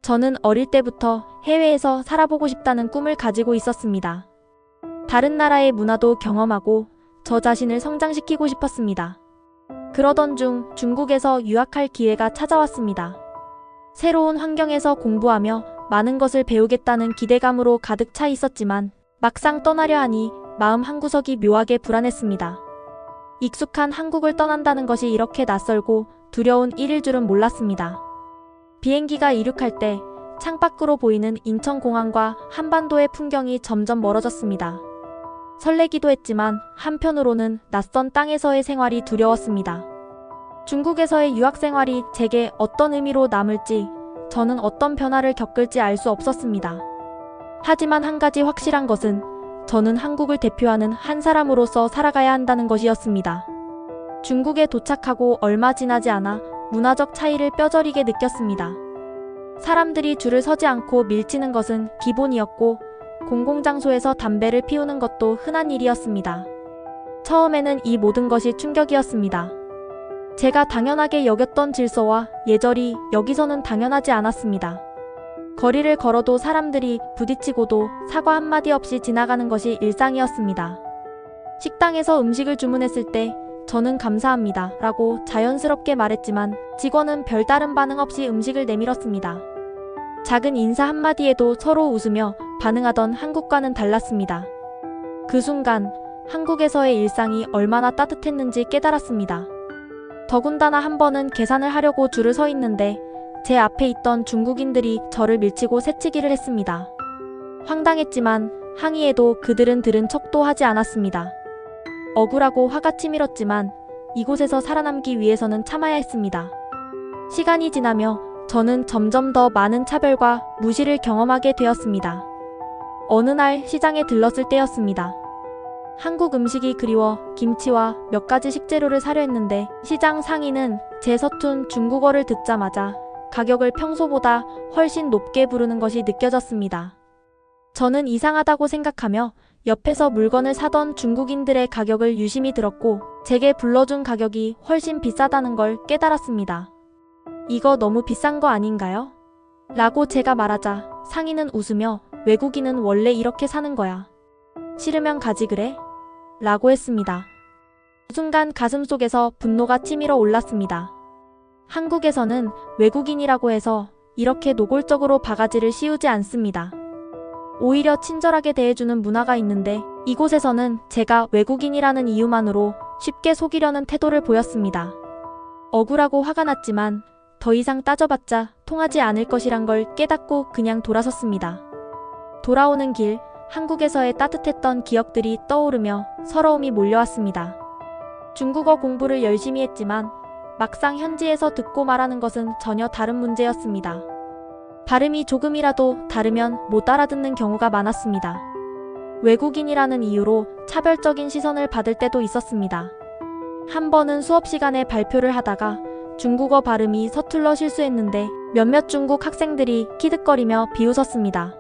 저는 어릴 때부터 해외에서 살아보고 싶다는 꿈을 가지고 있었습니다. 다른 나라의 문화도 경험하고 저 자신을 성장시키고 싶었습니다. 그러던 중 중국에서 유학할 기회가 찾아왔습니다. 새로운 환경에서 공부하며 많은 것을 배우겠다는 기대감으로 가득 차 있었지만 막상 떠나려 하니 마음 한구석이 묘하게 불안했습니다. 익숙한 한국을 떠난다는 것이 이렇게 낯설고 두려운 일일 줄은 몰랐습니다. 비행기가 이륙할 때 창밖으로 보이는 인천공항과 한반도의 풍경이 점점 멀어졌습니다. 설레기도 했지만 한편으로는 낯선 땅에서의 생활이 두려웠습니다. 중국에서의 유학 생활이 제게 어떤 의미로 남을지, 저는 어떤 변화를 겪을지 알 수 없었습니다. 하지만 한 가지 확실한 것은 저는 한국을 대표하는 한 사람으로서 살아가야 한다는 것이었습니다. 중국에 도착하고 얼마 지나지 않아 문화적 차이를 뼈저리게 느꼈습니다. 사람들이 줄을 서지 않고 밀치는 것은 기본이었고 공공장소에서 담배를 피우는 것도 흔한 일이었습니다. 처음에는 이 모든 것이 충격이었습니다. 제가 당연하게 여겼던 질서와 예절이 여기서는 당연하지 않았습니다. 거리를 걸어도 사람들이 부딪히고도 사과 한마디 없이 지나가는 것이 일상이었습니다. 식당에서 음식을 주문했을 때 저는 감사합니다 라고 자연스럽게 말했지만 직원은 별다른 반응 없이 음식을 내밀었습니다. 작은 인사 한마디에도 서로 웃으며 반응하던 한국과는 달랐습니다. 그 순간 한국에서의 일상이 얼마나 따뜻했는지 깨달았습니다. 더군다나 한 번은 계산을 하려고 줄을 서 있는데 제 앞에 있던 중국인들이 저를 밀치고 새치기를 했습니다. 황당했지만 항의해도 그들은 들은 척도 하지 않았습니다. 억울하고 화가 치밀었지만 이곳에서 살아남기 위해서는 참아야 했습니다. 시간이 지나며 저는 점점 더 많은 차별과 무시를 경험하게 되었습니다. 어느 날 시장에 들렀을 때였습니다. 한국 음식이 그리워 김치와 몇 가지 식재료를 사려 했는데 시장 상인은 제 서툰 중국어를 듣자마자 가격을 평소보다 훨씬 높게 부르는 것이 느껴졌습니다. 저는 이상하다고 생각하며 옆에서 물건을 사던 중국인들의 가격을 유심히 들었고 제게 불러준 가격이 훨씬 비싸다는 걸 깨달았습니다. 이거 너무 비싼 거 아닌가요? 라고 제가 말하자 상인은 웃으며 외국인은 원래 이렇게 사는 거야. 싫으면 가지 그래? 라고 했습니다. 그 순간 가슴속에서 분노가 치밀어 올랐습니다. 한국에서는 외국인이라고 해서 이렇게 노골적으로 바가지를 씌우지 않습니다. 오히려 친절하게 대해주는 문화가 있는데 이곳에서는 제가 외국인이라는 이유만으로 쉽게 속이려는 태도를 보였습니다. 억울하고 화가 났지만 더 이상 따져봤자 통하지 않을 것이란 걸 깨닫고 그냥 돌아섰습니다. 돌아오는 길 한국에서의 따뜻했던 기억들이 떠오르며 서러움이 몰려왔습니다. 중국어 공부를 열심히 했지만 막상 현지에서 듣고 말하는 것은 전혀 다른 문제였습니다. 발음이 조금이라도 다르면 못 알아듣는 경우가 많았습니다. 외국인이라는 이유로 차별적인 시선을 받을 때도 있었습니다. 한 번은 수업 시간에 발표를 하다가 중국어 발음이 서툴러 실수했는데 몇몇 중국 학생들이 키득거리며 비웃었습니다.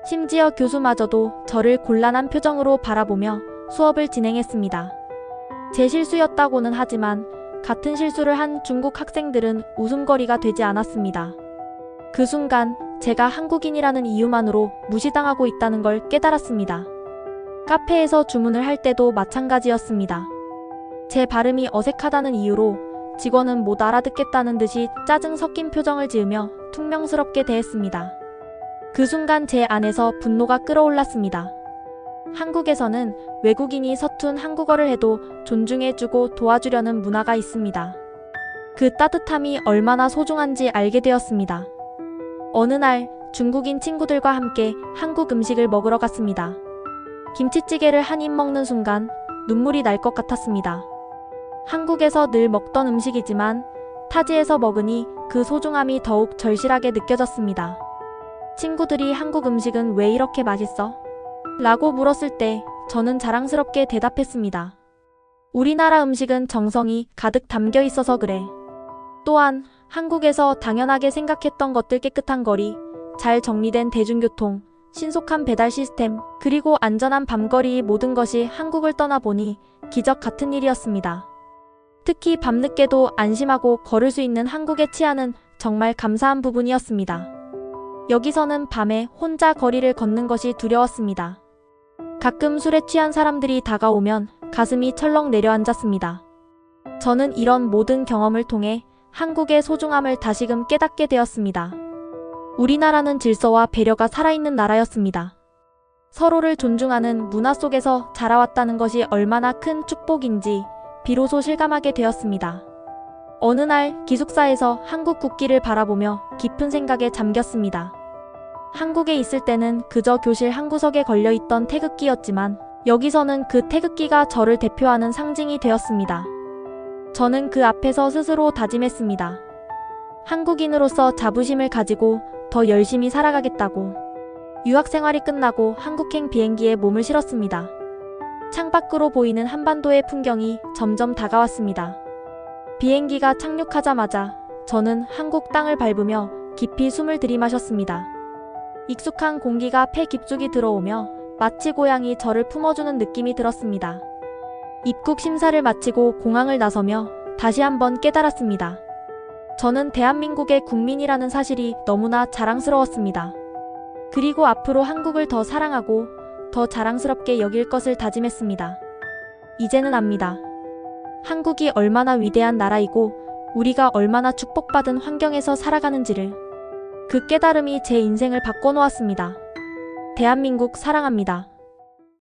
심지어 교수마저도 저를 곤란한 표정으로 바라보며 수업을 진행했습니다. 제 실수였다고는 하지만 같은 실수를 한 중국 학생들은 웃음거리가 되지 않았습니다. 그 순간 제가 한국인이라는 이유만으로 무시당하고 있다는 걸 깨달았습니다. 카페에서 주문을 할 때도 마찬가지였습니다. 제 발음이 어색하다는 이유로 직원은 못 알아듣겠다는 듯이 짜증 섞인 표정을 지으며 퉁명스럽게 대했습니다. 그 순간 제 안에서 분노가 끓어올랐습니다. 한국에서는 외국인이 서툰 한국어를 해도 존중해주고 도와주려는 문화가 있습니다. 그 따뜻함이 얼마나 소중한지 알게 되었습니다. 어느 날 중국인 친구들과 함께 한국 음식을 먹으러 갔습니다. 김치찌개를 한 입 먹는 순간 눈물이 날 것 같았습니다. 한국에서 늘 먹던 음식이지만 타지에서 먹으니 그 소중함이 더욱 절실하게 느껴졌습니다. 친구들이 한국 음식은 왜 이렇게 맛있어? 라고 물었을 때 저는 자랑스럽게 대답했습니다. 우리나라 음식은 정성이 가득 담겨 있어서 그래. 또한 한국에서 당연하게 생각했던 것들 깨끗한 거리, 잘 정리된 대중교통, 신속한 배달 시스템, 그리고 안전한 밤거리 모든 것이 한국을 떠나보니 기적 같은 일이었습니다. 특히 밤늦게도 안심하고 걸을 수 있는 한국의 치안은 정말 감사한 부분이었습니다. 여기서는 밤에 혼자 거리를 걷는 것이 두려웠습니다. 가끔 술에 취한 사람들이 다가오면 가슴이 철렁 내려앉았습니다. 저는 이런 모든 경험을 통해 한국의 소중함을 다시금 깨닫게 되었습니다. 우리나라는 질서와 배려가 살아있는 나라였습니다. 서로를 존중하는 문화 속에서 자라왔다는 것이 얼마나 큰 축복인지 비로소 실감하게 되었습니다. 어느 날 기숙사에서 한국 국기를 바라보며 깊은 생각에 잠겼습니다. 한국에 있을 때는 그저 교실 한 구석에 걸려있던 태극기였지만 여기서는 그 태극기가 저를 대표하는 상징이 되었습니다. 저는 그 앞에서 스스로 다짐했습니다. 한국인으로서 자부심을 가지고 더 열심히 살아가겠다고. 유학 생활이 끝나고 한국행 비행기에 몸을 실었습니다. 창밖으로 보이는 한반도의 풍경이 점점 다가왔습니다. 비행기가 착륙하자마자 저는 한국 땅을 밟으며 깊이 숨을 들이마셨습니다. 익숙한 공기가 폐 깊숙이 들어오며 마치 고향이 저를 품어주는 느낌이 들었습니다. 입국 심사를 마치고 공항을 나서며 다시 한번 깨달았습니다. 저는 대한민국의 국민이라는 사실이 너무나 자랑스러웠습니다. 그리고 앞으로 한국을 더 사랑하고 더 자랑스럽게 여길 것을 다짐했습니다. 이제는 압니다. 한국이 얼마나 위대한 나라이고 우리가 얼마나 축복받은 환경에서 살아가는지를. 그 깨달음이 제 인생을 바꿔놓았습니다. 대한민국 사랑합니다.